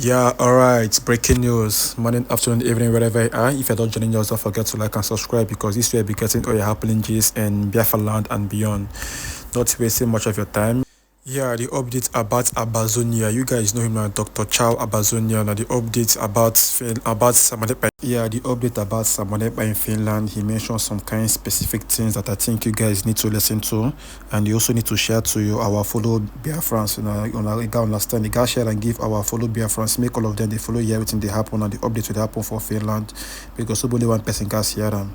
Yeah, all right. Breaking news. Morning, afternoon, evening, wherever you are. If you're not joining us, don't forget to like and subscribe because this way you'll be getting all your happenings in Biafra land and beyond. Not wasting much of your time. Yeah, the update about Ambazonia. You guys know him now, Dr. Chow Ambazonia. Now the update about Samonepa. Yeah, the update about Samonepa in Finland. He mentioned some kind of specific things that I think you guys need to listen to, and you also need to share to our fellow Biafrans. You gotta understand. You gotta share and give our fellow Biafrans. Make all of them they follow everything they happen and the update will happen for Finland because only one person can share them.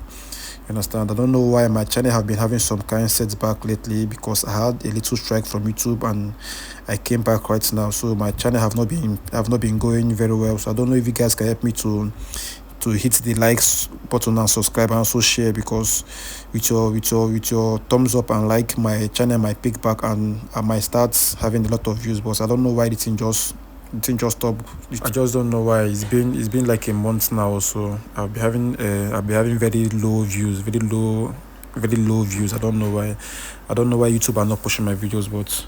You understand? I don't know why my channel have been having some kind of setback lately because I had a little strike from YouTube and I came back right now. So my channel have not been going very well. So I don't know if you guys can help me to hit the likes button and subscribe and also share because with your thumbs up and like my channel might pick back and I might start having a lot of views, but I don't know why the thing just stopped. I just don't know why. It's been like a month now, so I'll be having very low views, very low views. I don't know why. I don't know why YouTube are not pushing my videos, but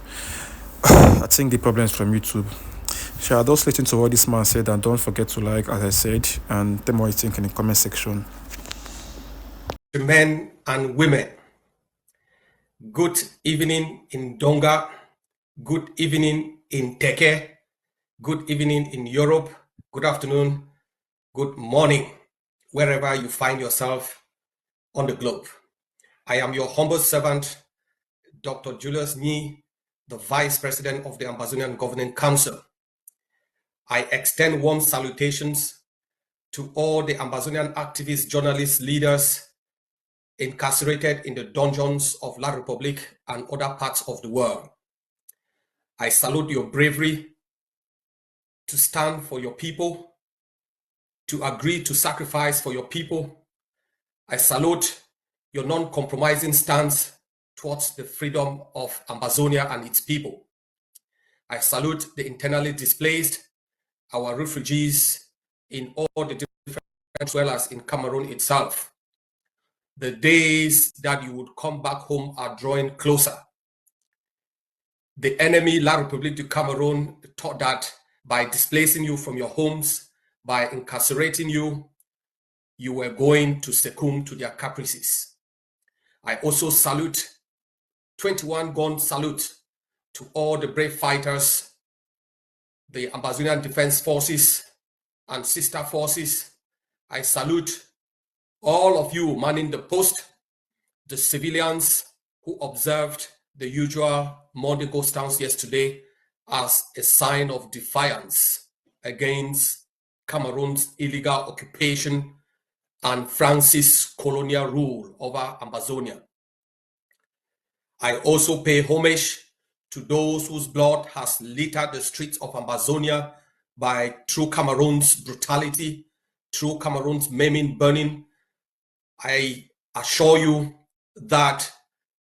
I think the problem is from YouTube. Sure, just listen to what this man said and don't forget to like, as I said, and tell me what you think in the comment section. To men and women, good evening in Donga, good evening in Teke, good evening in Europe, good afternoon, good morning, wherever you find yourself on the globe. I am your humble servant, Dr. Julius Nyi, the Vice President of the Ambazonian Governing Council. I extend warm salutations to all the Ambazonian activists, journalists, leaders incarcerated in the dungeons of La République and other parts of the world. I salute your bravery to stand for your people, to agree to sacrifice for your people. I salute your non-compromising stance towards the freedom of Ambazonia and its people. I salute the internally displaced, our refugees in all the different, as well as in Cameroon itself. The days that you would come back home are drawing closer. The enemy, La République du Cameroon, thought that by displacing you from your homes, by incarcerating you, you were going to succumb to their caprices. I also salute 21 gun salute to all the brave fighters, the Ambazonian Defense Forces and sister forces. I salute all of you manning the post, the civilians who observed the usual Monday ghost towns yesterday as a sign of defiance against Cameroon's illegal occupation and France's colonial rule over Ambazonia. I also pay homage to those whose blood has littered the streets of Ambazonia through Cameroon's brutality, through Cameroon's maiming, burning. I assure you that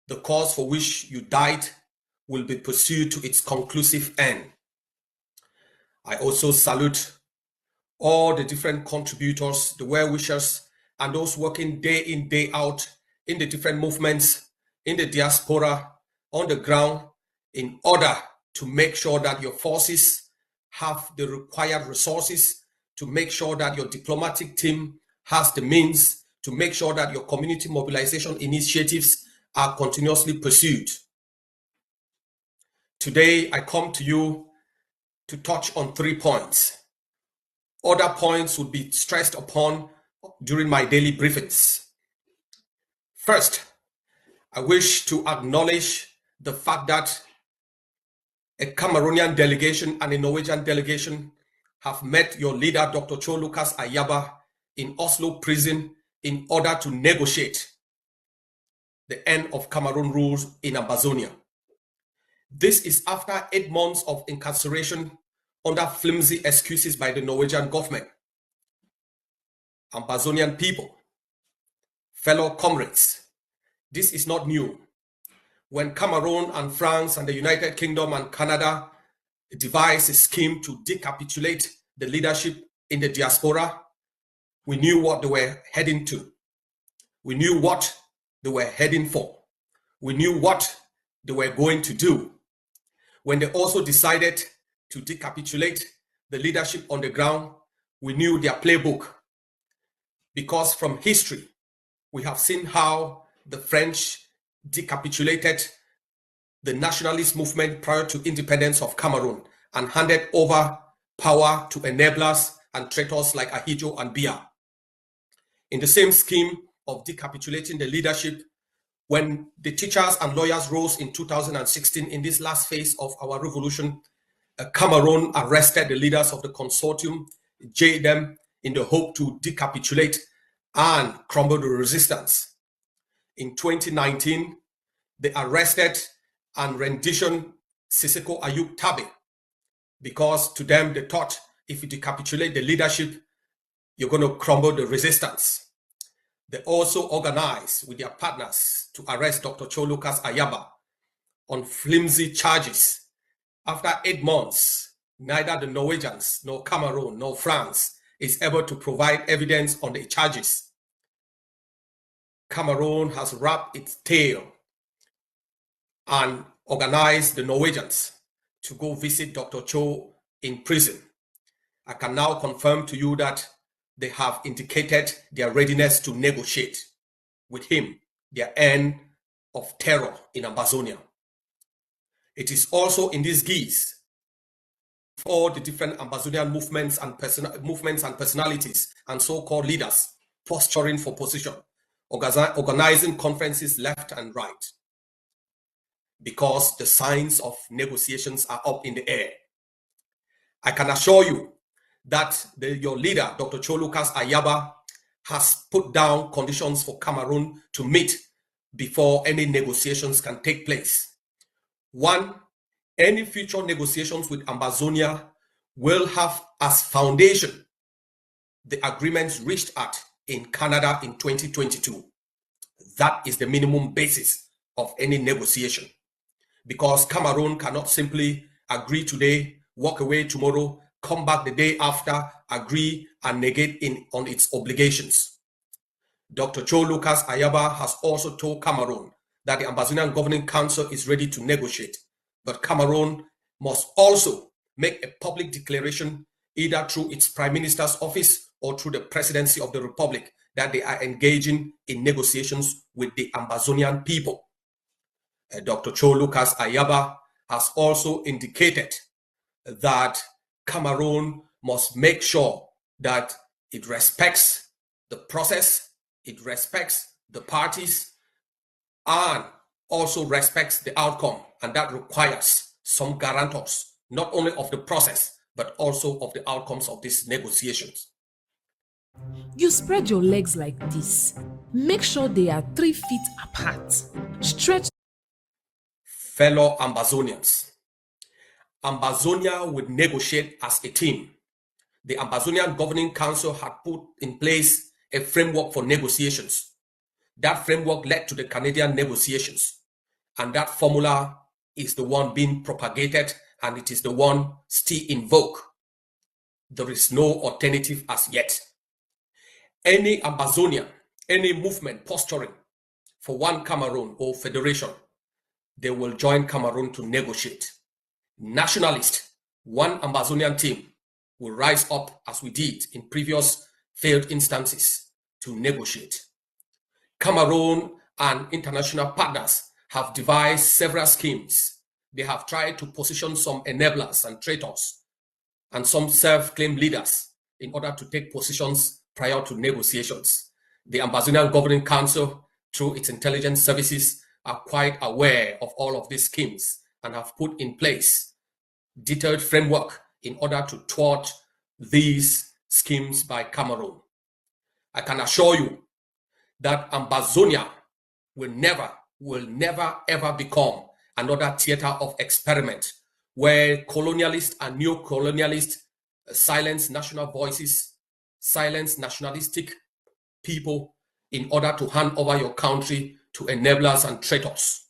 the cause for which you died will be pursued to its conclusive end. I also salute all the different contributors, the well-wishers, and those working day in, day out in the different movements, in the diaspora, on the ground, in order to make sure that your forces have the required resources, to make sure that your diplomatic team has the means, to make sure that your community mobilization initiatives are continuously pursued. Today, I come to you to touch on 3 points. Other points would be stressed upon during my daily briefings. First, I wish to acknowledge the fact that a Cameroonian delegation and a Norwegian delegation have met your leader, Dr. Cho Lucas Ayaba, in Oslo prison in order to negotiate the end of Cameroon rules in Ambazonia. This is after 8 months of incarceration under flimsy excuses by the Norwegian government. Ambazonian people, fellow comrades, this is not new. When Cameroon and France and the United Kingdom and Canada devised a scheme to decapitulate the leadership in the diaspora, we knew what they were heading to. We knew what they were heading for. We knew what they were going to do. When they also decided to decapitulate the leadership on the ground, we knew their playbook. Because from history, we have seen how the French decapitulated the nationalist movement prior to independence of Cameroon and handed over power to enablers and traitors like Ahidjo and Biya. In the same scheme of decapitulating the leadership, when the teachers and lawyers rose in 2016 in this last phase of our revolution, Cameroon arrested the leaders of the consortium, jailed them in the hope to decapitulate and crumble the resistance. In 2019, they arrested and renditioned Siseko Ayub Tabe because to them they thought if you decapitulate the leadership, you're going to crumble the resistance. They also organized with their partners to arrest Dr. Cho Lucas Ayaba on flimsy charges. After 8 months, neither the Norwegians, nor Cameroon, nor France is able to provide evidence on the charges. Cameroon has wrapped its tail and organized the Norwegians to go visit Dr. Cho in prison. I can now confirm to you that they have indicated their readiness to negotiate with him their end of terror in Ambazonia. It is also in this guise all the different Ambazonian movements and personalities and so-called leaders posturing for position, organizing conferences left and right, because the signs of negotiations are up in the air. I can assure you that your leader, Dr. Cho Lucas Ayaba, has put down conditions for Cameroon to meet before any negotiations can take place. One, any future negotiations with Ambazonia will have as foundation the agreements reached at in Canada in 2022. That is the minimum basis of any negotiation, because Cameroon cannot simply agree today, walk away tomorrow, come back the day after, agree and negate on its obligations. Dr. Cho Lucas Ayaba has also told Cameroon that the Ambazonian Governing Council is ready to negotiate, but Cameroon must also make a public declaration either through its Prime Minister's office or through the Presidency of the Republic that they are engaging in negotiations with the Ambazonian people. Dr. Cho Lucas Ayaba has also indicated that Cameroon must make sure that it respects the process, it respects the parties, and also respects the outcome. And that requires some guarantors, not only of the process, but also of the outcomes of these negotiations. You spread your legs like this. Make sure they are 3 feet apart. Stretch. Fellow Ambazonians, Ambazonia would negotiate as a team. The Ambazonian Governing Council had put in place a framework for negotiations. That framework led to the Canadian negotiations, and that formula is the one being propagated, and it is the one still in vogue. There is no alternative as yet. Any Ambazonian, any movement posturing for one Cameroon or federation, they will join Cameroon to negotiate. Nationalist, one Ambazonian team will rise up as we did in previous failed instances to negotiate. Cameroon and international partners have devised several schemes. They have tried to position some enablers and traitors and some self-claimed leaders in order to take positions prior to negotiations. The Ambazonian Governing Council, through its intelligence services, are quite aware of all of these schemes and have put in place detailed framework in order to thwart these schemes by Cameroon. I can assure you that Ambazonia will never ever become another theater of experiment where colonialist and neo-colonialist silence national voices, silence nationalistic people in order to hand over your country to enablers and traitors.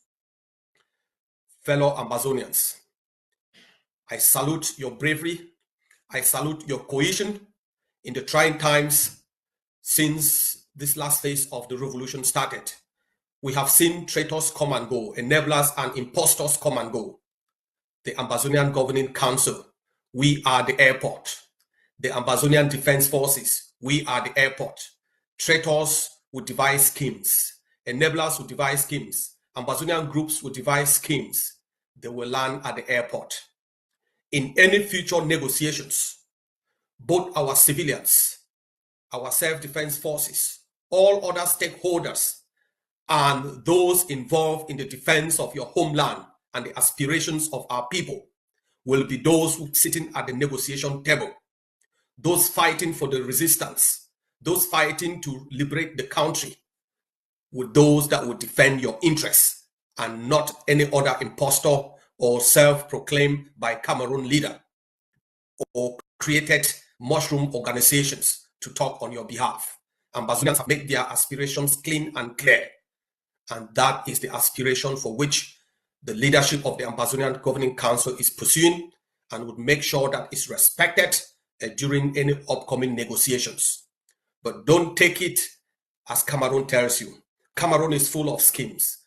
Fellow Ambazonians, I salute your bravery. I salute your cohesion in the trying times since this last phase of the revolution started. We have seen traitors come and go, enablers and impostors come and go. The Ambazonian Governing Council we are the airport. The Ambazonian Defense Forces, we are the airport. Traitors would devise schemes. Enablers would devise schemes. Ambazonian groups would devise schemes. They will land at the airport. In any future negotiations, both our civilians, our self-defense forces, all other stakeholders, and those involved in the defense of your homeland and the aspirations of our people will be those who sitting at the negotiation table, those fighting for the resistance, those fighting to liberate the country, with those that would defend your interests and not any other impostor or self-proclaimed by Cameroon leader or created mushroom organizations to talk on your behalf. Ambazonians have made their aspirations clean and clear. And that is the aspiration for which the leadership of the Ambazonian Governing Council is pursuing and would make sure that it's respected during any upcoming negotiations. But don't take it as Cameroon tells you. Cameroon is full of schemes.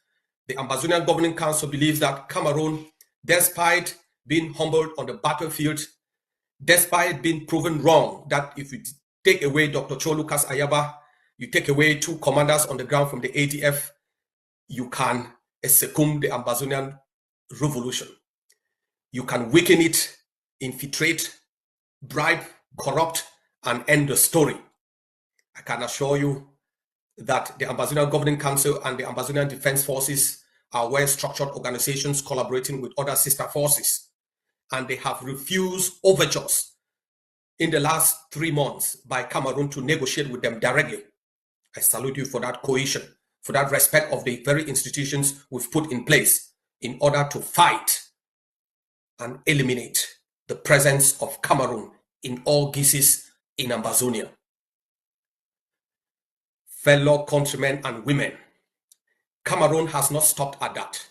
The Ambazonian Governing Council believes that Cameroon, despite being humbled on the battlefield, despite being proven wrong, that if you take away Dr. Cho Lucas Ayaba, you take away 2 commanders on the ground from the ADF, you can succumb the Ambazonian revolution. You can weaken it, infiltrate, bribe, corrupt, and end the story. I can assure you that the Ambazonian Governing Council and the Ambazonian Defense Forces are well-structured organizations collaborating with other sister forces, and they have refused overtures in the last 3 months by Cameroon to negotiate with them directly. I salute you for that cohesion, for that respect of the very institutions we've put in place in order to fight and eliminate the presence of Cameroon in all guises in Ambazonia. Fellow countrymen and women, Cameroon has not stopped at that.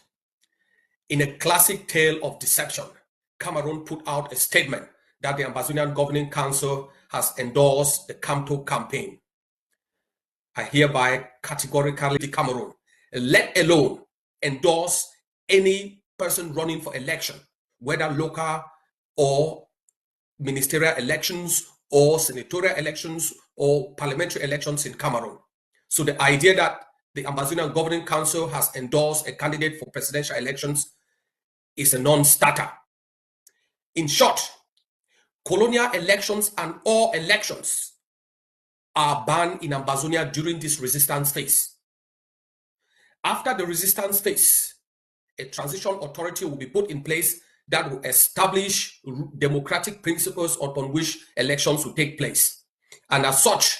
In a classic tale of deception, Cameroon put out a statement that the Ambazonian Governing Council has endorsed the Camto campaign. I hereby categorically Cameroon, let alone endorse any person running for election, whether local or ministerial elections or senatorial elections or parliamentary elections in Cameroon. So the idea that the Ambazonian Governing Council has endorsed a candidate for presidential elections is a non-starter. In short, colonial elections and all elections are banned in Ambazonia during this resistance phase. After the resistance phase, a transition authority will be put in place that will establish democratic principles upon which elections will take place. And as such,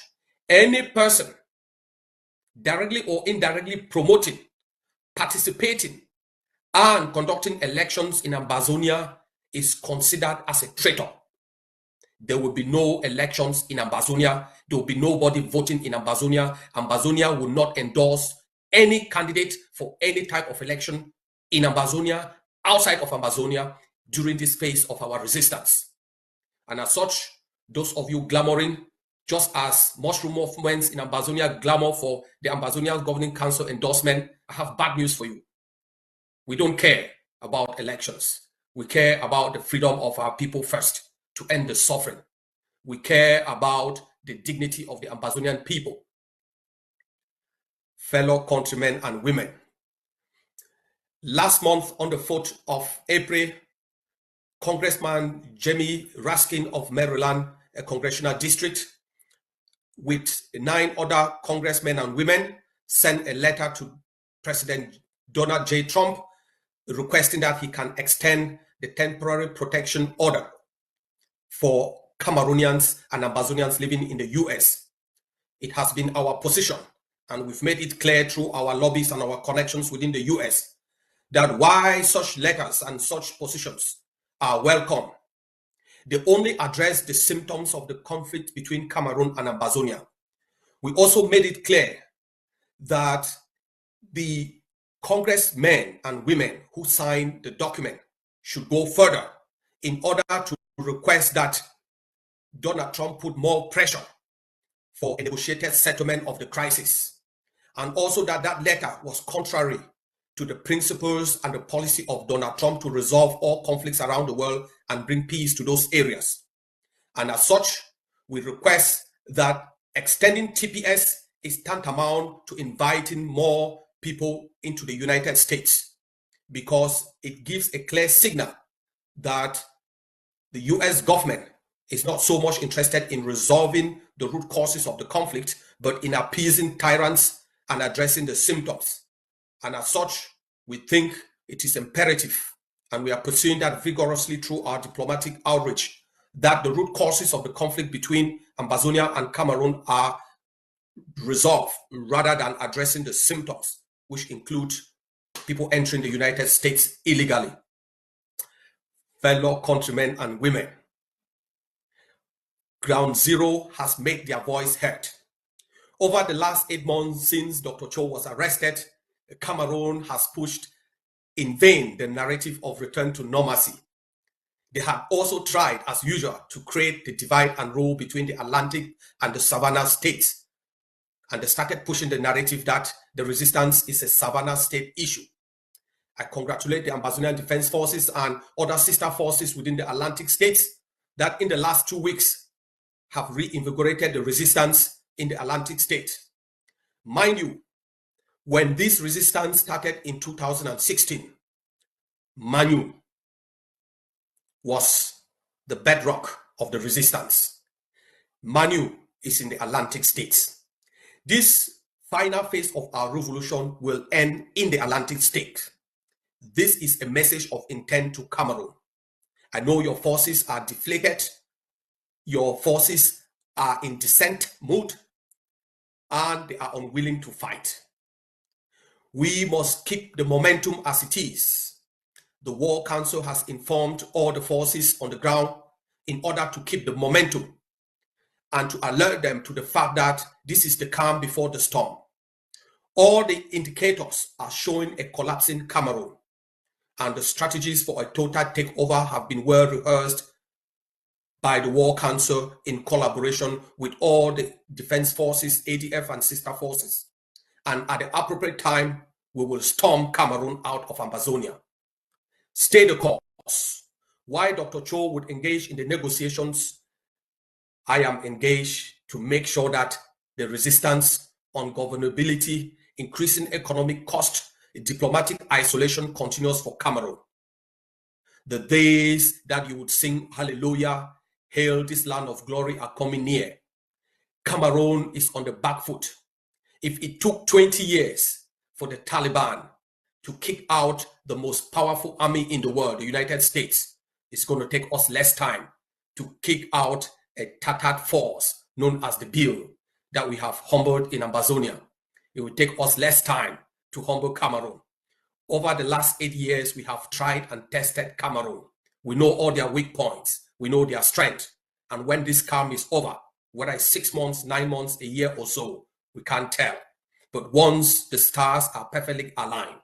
any person directly or indirectly promoting, participating, and conducting elections in Ambazonia is considered as a traitor. There will be no elections in Ambazonia. There will be nobody voting in Ambazonia. Ambazonia will not endorse any candidate for any type of election in Ambazonia, outside of Ambazonia, during this phase of our resistance. And as such, those of you clamoring, just as mushroom movements in Ambazonia clamor for the Ambazonian Governing Council endorsement, I have bad news for you. We don't care about elections. We care about the freedom of our people first, to end the suffering. We care about the dignity of the Ambazonian people. Fellow countrymen and women, last month on the 4th of April, Congressman Jamie Raskin of Maryland, a congressional district, with 9 other congressmen and women, sent a letter to President Donald J. Trump requesting that he can extend the temporary protection order for Cameroonians and Ambazonians living in the US. It has been our position, and we've made it clear through our lobbies and our connections within the US, that while such letters and such positions are welcome, they only address the symptoms of the conflict between Cameroon and Ambazonia. We also made it clear that the congressmen and women who signed the document should go further in order to request that Donald Trump put more pressure for a negotiated settlement of the crisis, and also that that letter was contrary to the principles and the policy of Donald Trump to resolve all conflicts around the world and bring peace to those areas. And as such, we request that extending TPS is tantamount to inviting more people into the United States, because it gives a clear signal that the US government is not so much interested in resolving the root causes of the conflict, but in appeasing tyrants and addressing the symptoms. And as such, we think it is imperative, and we are pursuing that vigorously through our diplomatic outreach, that the root causes of the conflict between Ambazonia and Cameroon are resolved rather than addressing the symptoms, which include people entering the United States illegally. Fellow countrymen and women, Ground Zero has made their voice heard. Over the last 8 months since Dr. Cho was arrested, Cameroon has pushed in vain the narrative of return to normalcy. They have also tried, as usual, to create the divide and rule between the Atlantic and the Savannah states. And they started pushing the narrative that the resistance is a Savannah state issue. I congratulate the Ambazonian Defense Forces and other sister forces within the Atlantic states that in the last 2 weeks have reinvigorated the resistance in the Atlantic states. Mind you, when this resistance started in 2016, Manu was the bedrock of the resistance. Manu is in the Atlantic states. This final phase of our revolution will end in the Atlantic state. This is a message of intent to Cameroon. I know your forces are deflated, your forces are in dissent mood, and they are unwilling to fight. We must keep the momentum as it is. The War Council has informed all the forces on the ground in order to keep the momentum and to alert them to the fact that this is the calm before the storm. All the indicators are showing a collapsing Cameroon, and the strategies for a total takeover have been well rehearsed by the War Council in collaboration with all the defense forces, ADF and sister forces. And at the appropriate time, we will storm Cameroon out of Ambazonia. Stay the course. Why Dr. Cho would engage in the negotiations, I am engaged to make sure that the resistance, ungovernability, increasing economic cost, diplomatic isolation continues for Cameroon. The days that you would sing hallelujah, hail this land of glory are coming near. Cameroon is on the back foot. If it took 20 years for the Taliban to kick out the most powerful army in the world, the United States, it's going to take us less time to kick out a tattered force known as the Bill that we have humbled in Ambazonia. It will take us less time to humble Cameroon. Over the last 8 years, we have tried and tested Cameroon. We know all their weak points. We know their strength. And when this calm is over, whether it's 6 months, 9 months, a year or so, we can't tell. But once the stars are perfectly aligned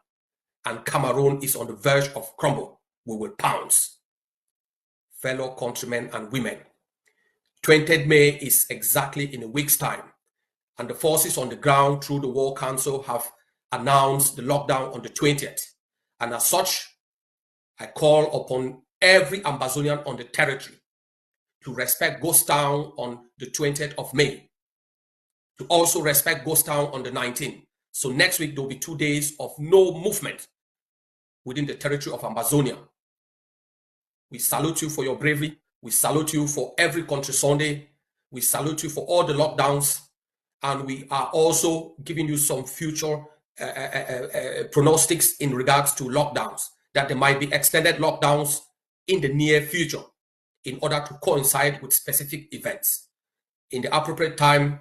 and Cameroon is on the verge of crumble, we will pounce. Fellow countrymen and women, 20th May is exactly in a week's time, and the forces on the ground through the War Council have announced the lockdown on the 20th. And as such, I call upon every Ambazonian on the territory to respect Ghost Town on the 20th of May, to also respect Ghost Town on the 19th. So next week, there will be 2 days of no movement within the territory of Ambazonia. We salute you for your bravery. We salute you for every country Sunday. We salute you for all the lockdowns. And we are also giving you some future pronostics in regards to lockdowns, that there might be extended lockdowns in the near future in order to coincide with specific events. In the appropriate time,